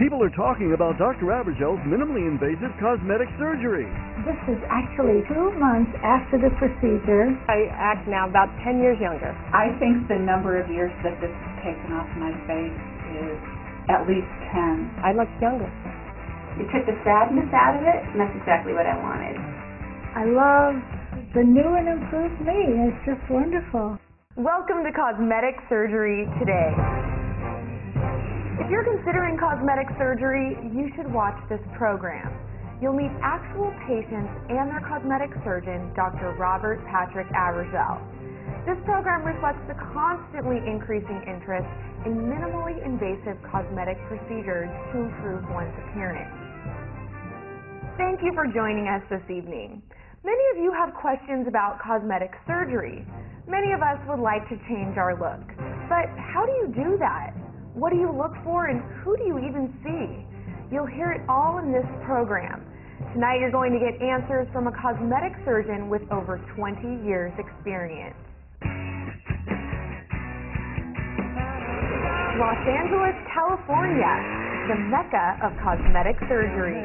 People are talking about Dr. Abergel's minimally invasive cosmetic surgery. This is actually 2 months after the procedure. I act now about 10 years younger. I think the number of years that this has taken off my face is at least 10. I look younger. It took the sadness out of it, and that's exactly what I wanted. I love the new and improved me. It's just wonderful. Welcome to Cosmetic Surgery Today. If you're considering cosmetic surgery, you should watch this program. You'll meet actual patients and their cosmetic surgeon, Dr. Robert Patrick Abergel. This program reflects the constantly increasing interest in minimally invasive cosmetic procedures to improve one's appearance. Thank you for joining us this evening. Many of you have questions about cosmetic surgery. Many of us would like to change our look. But how do you do that? What do you look for, and who do you even see? You'll hear it all in this program. Tonight you're going to get answers from a cosmetic surgeon with over 20 years experience. Los Angeles, California, the mecca of cosmetic surgery.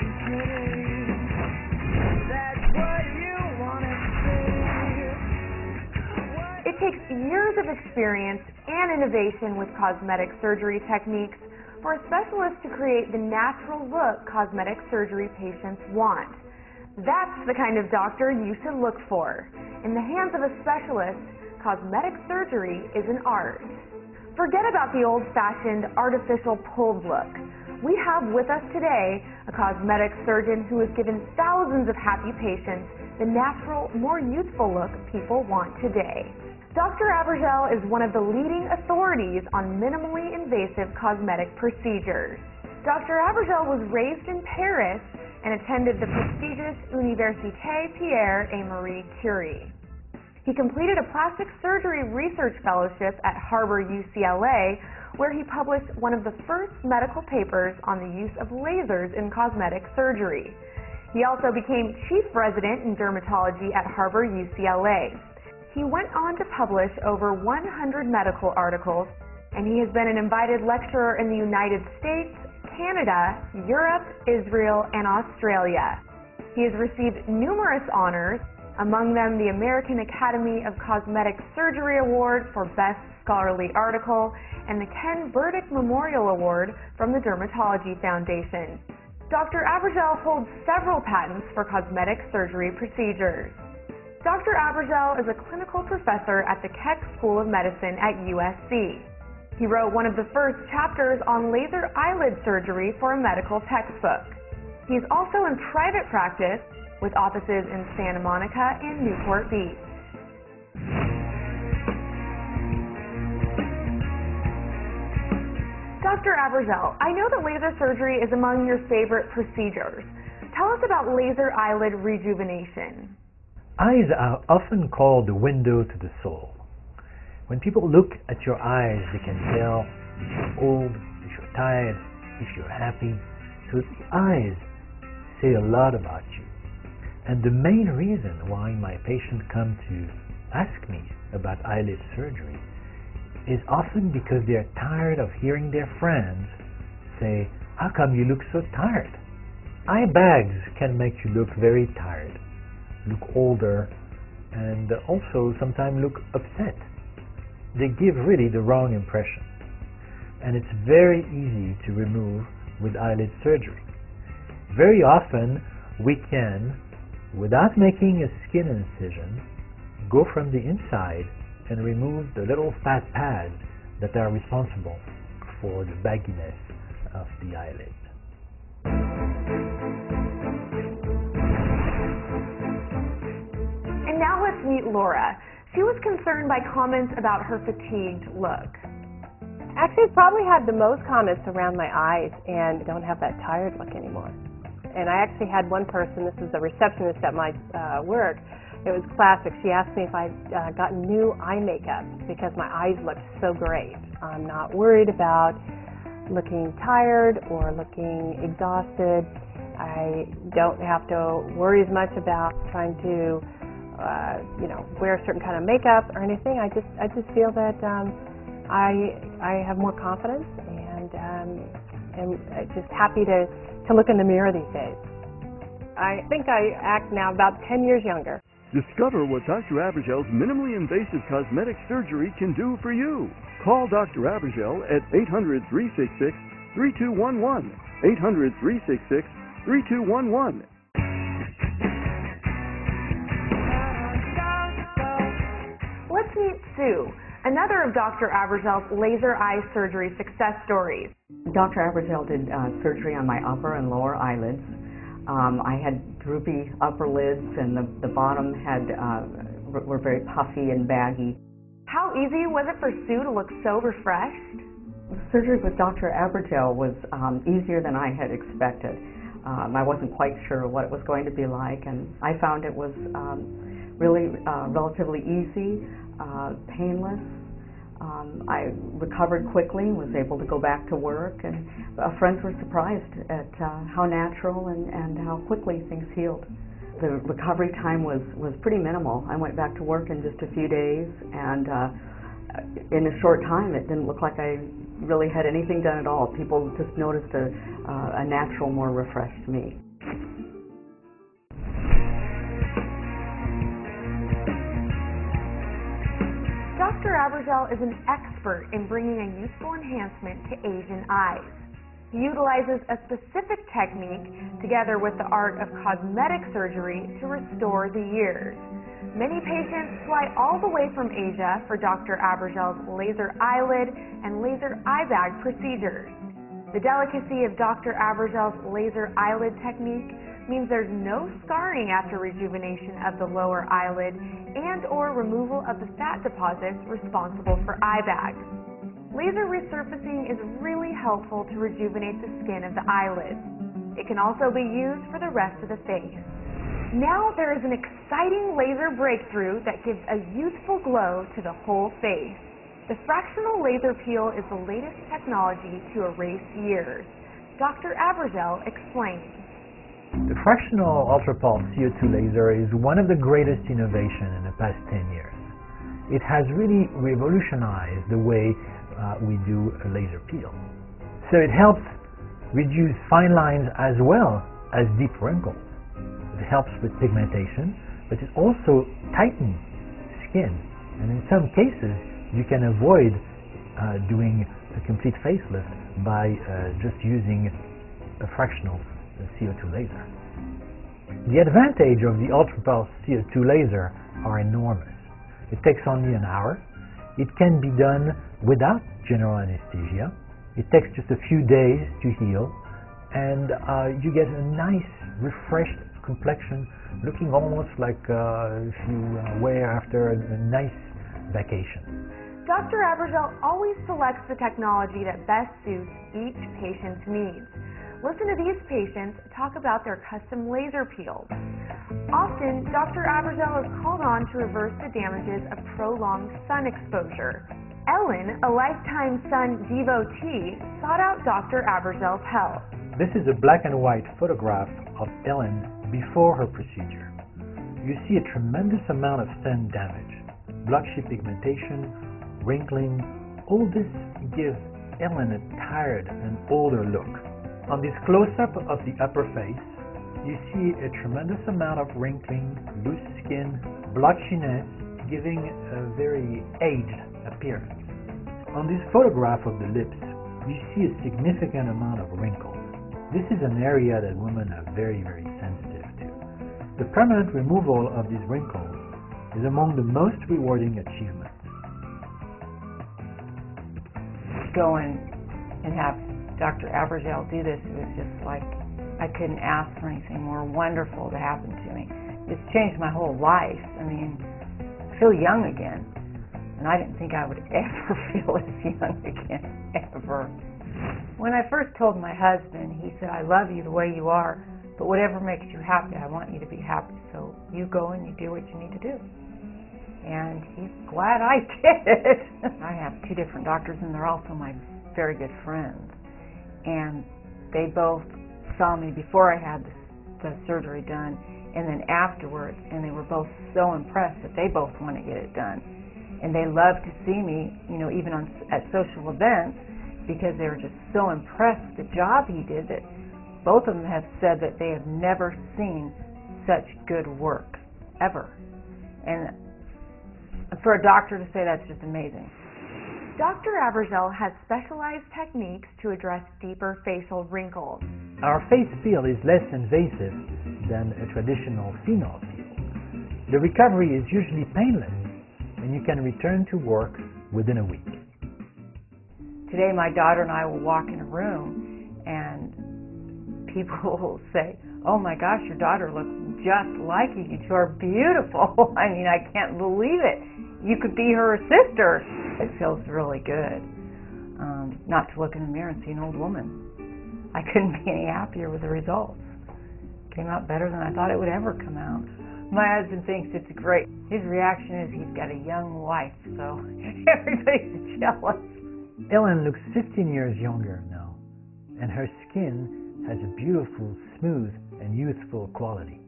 It takes years of experience and innovation with cosmetic surgery techniques for a specialist to create the natural look cosmetic surgery patients want. That's the kind of doctor you should look for. In the hands of a specialist, cosmetic surgery is an art. Forget about the old-fashioned artificial pulled look. We have with us today a cosmetic surgeon who has given thousands of happy patients the natural, more youthful look people want today. Dr. Abergel is one of the leading authorities on minimally invasive cosmetic procedures. Dr. Abergel was raised in Paris and attended the prestigious Université Pierre et Marie Curie. He completed a plastic surgery research fellowship at Harvard-UCLA, where he published one of the first medical papers on the use of lasers in cosmetic surgery. He also became chief resident in dermatology at Harvard-UCLA. He went on to publish over 100 medical articles, and he has been an invited lecturer in the United States, Canada, Europe, Israel, and Australia. He has received numerous honors, among them the American Academy of Cosmetic Surgery Award for Best Scholarly Article and the Ken Burdick Memorial Award from the Dermatology Foundation. Dr. Abergel holds several patents for cosmetic surgery procedures. Dr. Abergel is a clinical professor at the Keck School of Medicine at USC. He wrote one of the first chapters on laser eyelid surgery for a medical textbook. He's also in private practice with offices in Santa Monica and Newport Beach. Dr. Abergel, I know that laser surgery is among your favorite procedures. Tell us about laser eyelid rejuvenation. Eyes are often called the window to the soul. When people look at your eyes, they can tell if you're old, if you're tired, if you're happy. So the eyes say a lot about you. And the main reason why my patients come to ask me about eyelid surgery is often because they're tired of hearing their friends say, "How come you look so tired?" Eye bags can make you look very tired, look older, and also sometimes look upset. They give really the wrong impression. And it's very easy to remove with eyelid surgery. Very often we can, without making a skin incision, go from the inside and remove the little fat pads that are responsible for the bagginess of the eyelid. And now let's meet Laura. She was concerned by comments about her fatigued look. Actually, I've probably had the most comments around my eyes and don't have that tired look anymore. And I actually had one person, this is a receptionist at my work, it was classic. She asked me if I'd gotten new eye makeup because my eyes looked so great. I'm not worried about looking tired or looking exhausted. I don't have to worry as much about trying to wear a certain kind of makeup or anything. I just feel that I have more confidence and am just happy to look in the mirror these days. I think I act now about 10 years younger. Discover what Dr. Abergel's minimally invasive cosmetic surgery can do for you. Call Dr. Abergel at 800-366-3211. 800-366-3211. Let's meet Sue, another of Dr. Abergel's laser eye surgery success stories. Dr. Abergel did surgery on my upper and lower eyelids. I had droopy upper lids, and the bottom were very puffy and baggy. How easy was it for Sue to look so refreshed? Surgery with Dr. Abergel was easier than I had expected. I wasn't quite sure what it was going to be like, and I found it was really relatively easy, painless. I recovered quickly, was able to go back to work, and friends were surprised at how natural and how quickly things healed. The recovery time was pretty minimal. I went back to work in just a few days, and in a short time it didn't look like I really had anything done at all. People just noticed a natural, more refreshed me. Dr. Abergel is an expert in bringing a youthful enhancement to Asian eyes. He utilizes a specific technique together with the art of cosmetic surgery to restore the years. Many patients fly all the way from Asia for Dr. Abergel's laser eyelid and laser eye bag procedures. The delicacy of Dr. Abergel's laser eyelid technique means there's no scarring after rejuvenation of the lower eyelid and/or removal of the fat deposits responsible for eye bags. Laser resurfacing is really helpful to rejuvenate the skin of the eyelids. It can also be used for the rest of the face. Now there is an exciting laser breakthrough that gives a youthful glow to the whole face. The fractional laser peel is the latest technology to erase years. Dr. Abergel explains. The fractional ultrapulse CO2 laser is one of the greatest innovations in the past 10 years. It has really revolutionized the way we do a laser peel. So it helps reduce fine lines as well as deep wrinkles. It helps with pigmentation, but it also tightens skin. And in some cases, you can avoid doing a complete facelift by just using a fractional CO2 laser. The advantage of the ultrapulse CO2 laser are enormous. It takes only an hour. It can be done without general anesthesia. It takes just a few days to heal, and you get a nice, refreshed complexion, looking almost like if you wear after a nice vacation. Dr. Abergel always selects the technology that best suits each patient's needs. Listen to these patients talk about their custom laser peels. Often, Dr. Abergel is called on to reverse the damages of prolonged sun exposure. Ellen, a lifetime sun devotee, sought out Dr. Abergel's help. This is a black and white photograph of Ellen before her procedure. You see a tremendous amount of sun damage, blotchy pigmentation, wrinkling. All this gives Ellen a tired and older look. On this close-up of the upper face, you see a tremendous amount of wrinkling, loose skin, blotchiness, giving a very aged appearance. On this photograph of the lips, you see a significant amount of wrinkles. This is an area that women are very, very sensitive to. The permanent removal of these wrinkles is among the most rewarding achievements. Going and have Dr. Abergel do this, it was just like I couldn't ask for anything more wonderful to happen to me. It's changed my whole life. I mean, I feel young again, and I didn't think I would ever feel as young again, ever. When I first told my husband, he said, "I love you the way you are, but whatever makes you happy, I want you to be happy, so you go and you do what you need to do." And he's glad I did. I have two different doctors, and they're also my very good friends. And they both saw me before I had the surgery done, and then afterwards, and they were both so impressed that they both want to get it done. And they love to see me, you know, even at social events, because they were just so impressed with the job he did that both of them have said that they have never seen such good work, ever. And for a doctor to say that's just amazing. Dr. Abergel has specialized techniques to address deeper facial wrinkles. Our face peel is less invasive than a traditional phenol peel. The recovery is usually painless, and you can return to work within a week. Today my daughter and I will walk in a room and people will say, "Oh my gosh, your daughter looks just like you. You are beautiful." I mean, I can't believe it. You could be her sister. It feels really good not to look in the mirror and see an old woman. I couldn't be any happier with the results. Came out better than I thought it would ever come out. My husband thinks it's great. His reaction is he's got a young wife, so everybody's jealous. Ellen looks 15 years younger now, and her skin has a beautiful, smooth, and youthful quality.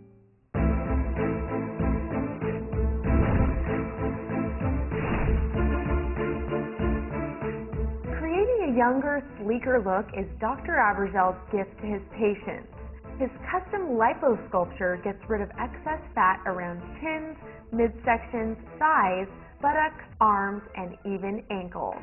Creating a younger, sleeker look is Dr. Abergel's gift to his patients. His custom liposculpture gets rid of excess fat around chins, midsections, thighs, buttocks, arms, and even ankles.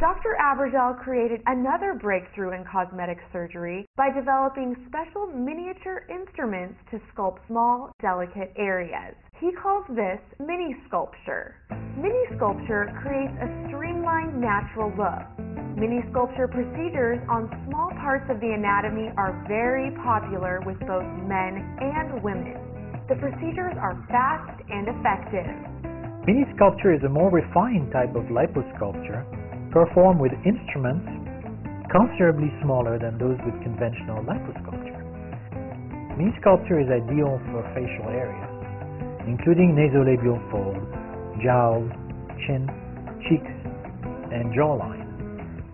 Dr. Abergel created another breakthrough in cosmetic surgery by developing special miniature instruments to sculpt small, delicate areas. He calls this mini-sculpture. Mini-sculpture creates a streamlined, natural look. Mini-sculpture procedures on small parts of the anatomy are very popular with both men and women. The procedures are fast and effective. Mini-sculpture is a more refined type of liposculpture performed with instruments considerably smaller than those with conventional liposculpture. Mini-sculpture is ideal for facial areas, including nasolabial folds, jowls, chin, cheeks, and jawline.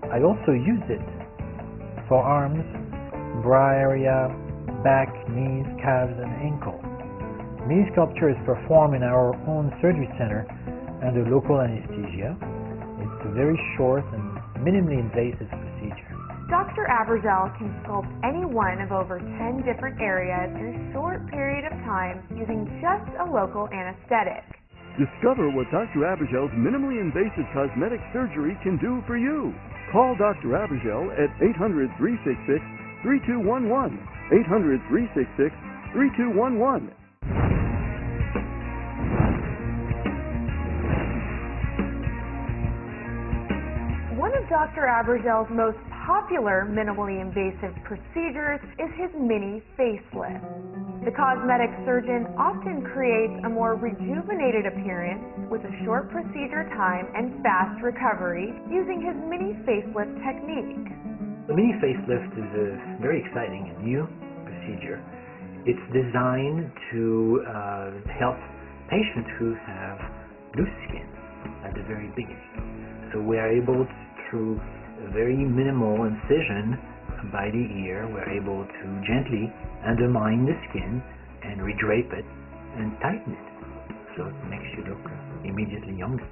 I also use it for arms, brow area, back, knees, calves, and ankles. Mini-sculpture is performed in our own surgery center under local anesthesia. It's a very short and minimally invasive procedure. Dr. Abergel can sculpt any one of over 10 different areas in a short period of time using just a local anesthetic. Discover what Dr. Abergel's minimally invasive cosmetic surgery can do for you. Call Dr. Abergel at 800-366-3211. 800-366-3211. One of Dr. Abergel's most popular minimally invasive procedures is his mini-facelift. The cosmetic surgeon often creates a more rejuvenated appearance with a short procedure time and fast recovery using his mini-facelift technique. The mini-facelift is a very exciting and new procedure. It's designed to help patients who have loose skin at the very beginning. So we are able to, through a very minimal incision by the ear, we're able to gently undermine the skin and redrape it and tighten it, so it makes you look immediately younger.